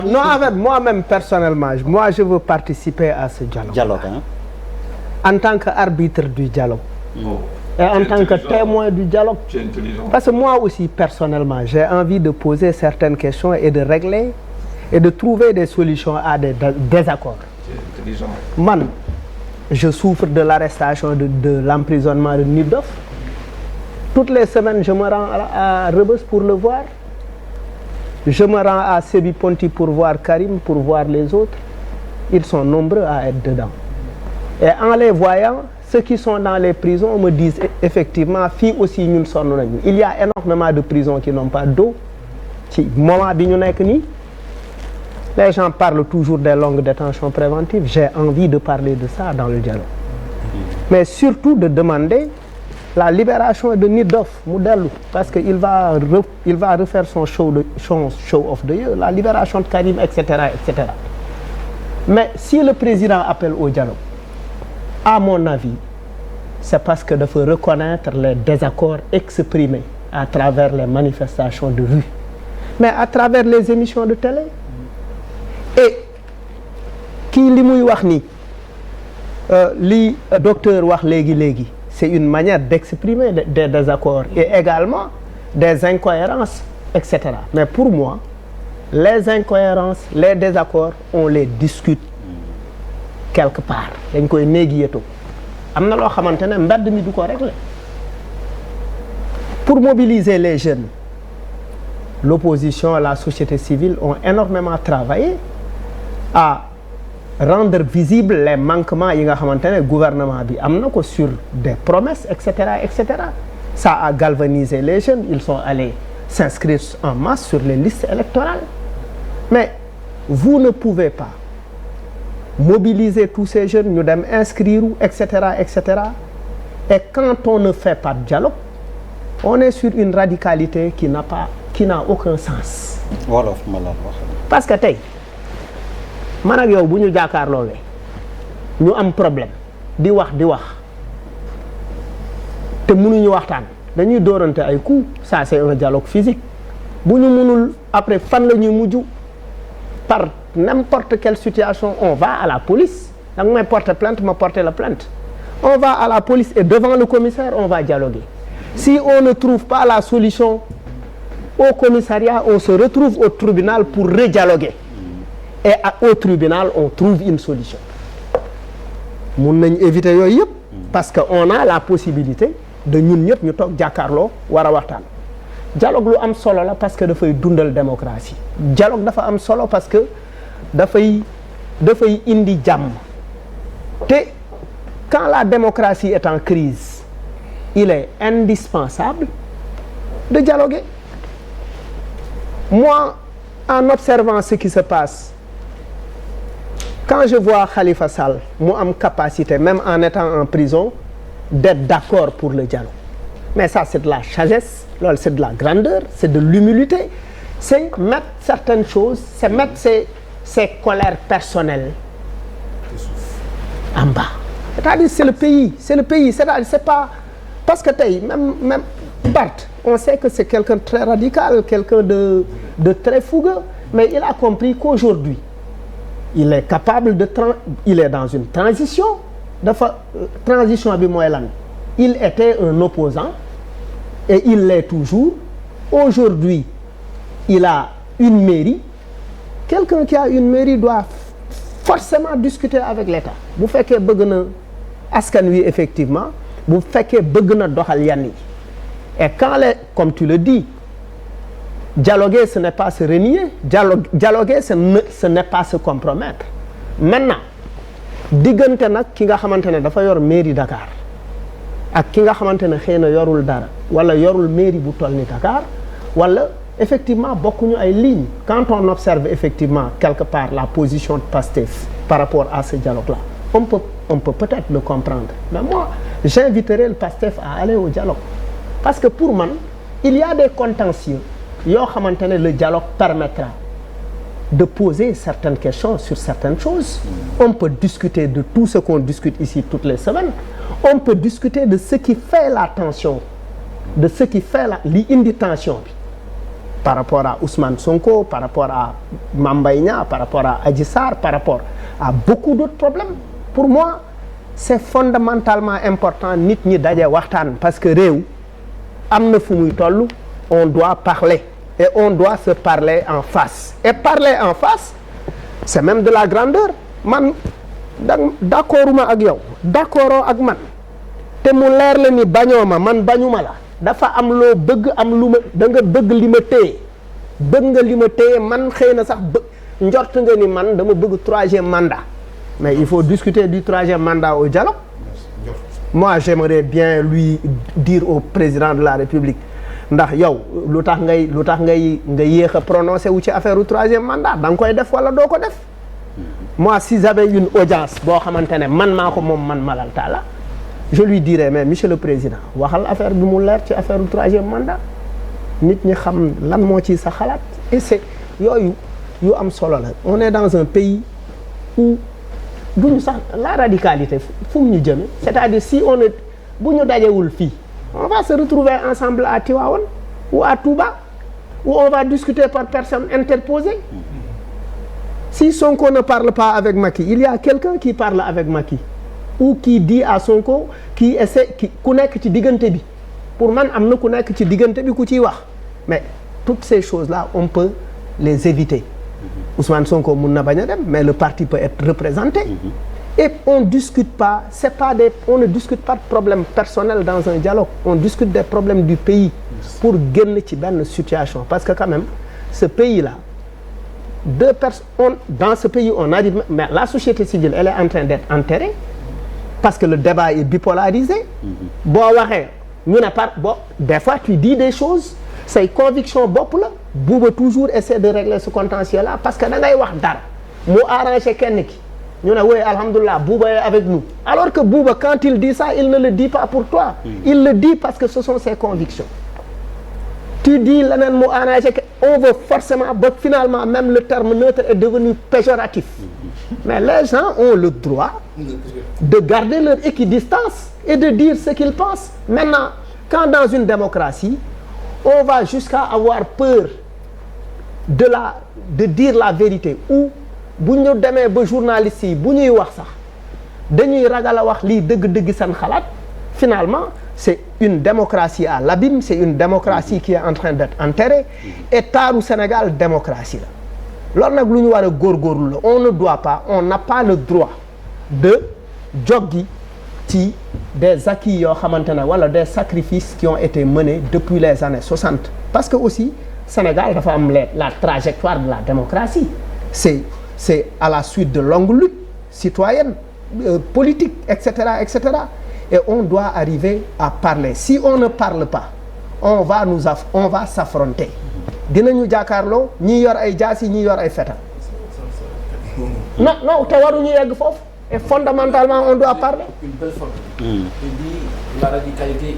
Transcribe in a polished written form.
Non, en fait, moi-même personnellement, moi je veux participer à ce dialogue. Dialogue, hein? En tant qu'arbitre du dialogue. Oh, et en tant que témoin du dialogue. tu es intelligent. Parce que moi aussi, personnellement, j'ai envie de poser certaines questions et de régler et de trouver des solutions à des désaccords. Tu es intelligent. Man, je souffre de l'arrestation, de l'emprisonnement de Nit Doff. Toutes les semaines, je me rends à Rebeuss pour le voir. Je me rends à Sébi Ponti pour voir Karim, pour voir les autres. Ils sont nombreux à être dedans. Et en les voyant, ceux qui sont dans les prisons me disent effectivement, filles aussi, nous sommes. Il y a énormément de prisons qui n'ont pas d'eau. Les gens parlent toujours des longues détentions préventives. J'ai envie de parler de ça dans le dialogue. Mais surtout de demander la libération de Nit Doff Moudelou, parce qu'il va refaire son show of the year, la libération de Karim, etc., etc. Mais si le président appelle au dialogue, à mon avis, c'est parce qu'il faut reconnaître les désaccords exprimés à travers les manifestations de rue, mais à travers les émissions de télé. Et qui li muy wax ni li docteur wax légui c'est une manière d'exprimer des désaccords et également des incohérences, etc. Mais pour moi, les incohérences, les désaccords, on les discute quelque part. Dañ koy négocier. Amna lo xamantene mbedd mi du ko régler. Pour mobiliser les jeunes, l'opposition, la société civile ont énormément travaillé à rendre visibles les manquements yi nga xamantene gouvernement bi amna ko sur des promesses, etc., etc. Ça a galvanisé les jeunes. Ils sont allés s'inscrire en masse sur les listes électorales. Mais vous ne pouvez pas mobiliser tous ces jeunes, nous devons inscrire, etc., etc. Et quand on ne fait pas de dialogue, on est sur une radicalité qui n'a aucun sens. Wolof ma la wax. Parce que tey man ak yow bu ñu jàkkaarloowee ñu am problème di wax te mënuñu waxtaan dañuy doorante ay coups. Ça c'est un dialogue physique. Bu ñu mënul après fan la ñuy mujj par n'importe quelle situation, on va à la police. Donc, moi, porte plainte, moi, porter la plainte. On va à la police et devant le commissaire, on va dialoguer. Si on ne trouve pas la solution au commissariat, on se retrouve au tribunal pour redialoguer. Et au tribunal, on trouve une solution. On peut éviter ça parce qu'on a la possibilité de nous dialogue lu am solo la parce que dafay dundal démocratie. Dialogue dafa am solo parce que dafay indi jàmm. Te quand la démocratie est en crise, il est indispensable de dialoguer. Moi, en observant ce qui se passe, quand je vois Khalifa Sall, moi am capacité, même en étant en prison, d'être d'accord pour le dialogue. Mais ça, c'est de la sagesse, c'est de la grandeur, c'est de l'humilité. C'est mettre certaines choses, c'est mettre ses colères personnelles en bas. C'est-à-dire c'est le pays. C'est-à-dire c'est pas... Parce que même Bart, on sait que c'est quelqu'un de très radical, quelqu'un de très fougueux, mais il a compris qu'aujourd'hui, il est capable de... Il est dans une transition. Transition avec Moëlan. Il était un opposant et il l'est toujours. Aujourd'hui, il a une mairie. Quelqu'un qui a une mairie doit forcément discuter avec l'État. Vous faites que vous askanui effectivement, vous faites que vous et quand comme tu le dis, dialoguer ce n'est pas se renier, dialoguer ce n'est pas se compromettre. Maintenant, diggante nak ki nga xamantene dafa yor mairie Dakar ak ki nga xamantene xeyna yorul dara wala yorul mairie bu toll ni Dakar wala effectivement bokkuñu ay lignes. Quand on observe effectivement quelque part la position de Pastef par rapport à ce dialogue là, on peut peut-être le comprendre. Mais moi, j'inviterai le Pastef à aller au dialogue parce que pour moi, il y a des contentieux yo xamantene le dialogue permettra de poser certaines questions sur certaines choses. On peut discuter de tout ce qu'on discute ici toutes les semaines. On peut discuter de ce qui fait la tension, de ce qui fait l'indi tension. par rapport à Ousmane Sonko, par rapport à Mame Mbaye Niang, par rapport à Adji Sarr, par rapport à beaucoup d'autres problèmes. Pour moi, c'est fondamentalement important nit ñi daje waxtaan parce que réew am na fu muy toll, on doit parler et on doit se parler en face. Et parler en face, c'est même de la grandeur. Man d'accorduma ak yow, d'accordoo ak man te mu leer la ni bañoo ma man bañuma la. dafa am loo bëgg am lu ma da nga bëgg li ma téye bëgg nga li ma téye man xëy na sax njort nga ni man dama bëgg 3e mandat mais il faut discuter du 3e mandat au dialogue. Moi j'aimerais bien lui dire au président de la République ndax yow lu tax ngay nga yéex a prononcé wu ci affaire u 3e mandat da nga koy def wala doo ko def. Moi si j'avais une audience boo xamante ne man maa ko moom man Malal Talla je lui dirais mais monsieur le président waxal affaire bi mu leer ci affaire du 3e mandat nit ñi xam lan moo ci sa xalaat et c'est yooyu yu am solo la. On est dans un pays où duñu sax la radicalité fu mu ñu jëme c'est-à-dire si on est bu ñu dajewul fii on va se retrouver ensemble à Tivaouane ou à Touba où on va discuter par personne interposée. Si Sonko ne parle pas avec Macky, il y a quelqu'un qui parle avec Macky ou qui dit à Sonko qui essaie ku nekk ci diggante bi pour man am na ku nekk ci diggante bi ku ciy wax mais toutes ces choses-là on peut les éviter. Ousmane Sonko mun na bañ a dem mais le parti peut être représenté. Et on discute pas, on ne discute pas de problèmes personnels dans un dialogue, on discute des problèmes du pays pour génn ci benn situation parce que quand même ce pays-là dans ce pays on a dit mais la société civile elle est en train d'être enterrée parce que le débat est bipolarisé. boo waxee ñu ne des fois tu dis des choses say conviction bopp la Bouba toujours essaie de régler ce contentieux-là parce que da ngay wax dara mu arrangé kenn ki ñu ne oui alhamdulilah Bouba est avec nous alors que Bouba quand il dit ça il ne le dit pas pour toi. Il le dit parce que ce sont ses convictions. Tu dis leneen mu arrangé que on veut forcément ba finalement même le terme neutre est devenu péjoratif. Mais les gens ont le droit de garder leur équidistance et de dire ce qu'ils pensent. Maintenant, quand dans une démocratie, on va jusqu'à avoir peur de dire la vérité ou bu ñu demee ba journalistes yi bu ñuy wax sax dañuy ragal a wax lii dëgg-dëgg seen xalaat finalement c'est une démocratie à l'abîme, c'est une démocratie qui est en train d'être enterrée et taaru Sénégal démocratie la loolu nag lu ñu war a góorgóorlu la on n'a pas le droit de joggi ci des acquis yoo xamante ne wala des sacrifices qui ont été menés depuis les années 60 parce que aussi Sénégal dafa am la trajectoire de la démocratie c'est à la suite de longues luttes citoyennes politiques etc. Et on doit arriver à parler. Si on ne parle pas, on va s'affronter. Dinañu jàkkaarloo ñi yor ay jaasi ñi yor ay fetal. Non, te waruñu yegg foofu. Et fondamentalement, on doit parler. Une belle forme. Il dit la radicalité,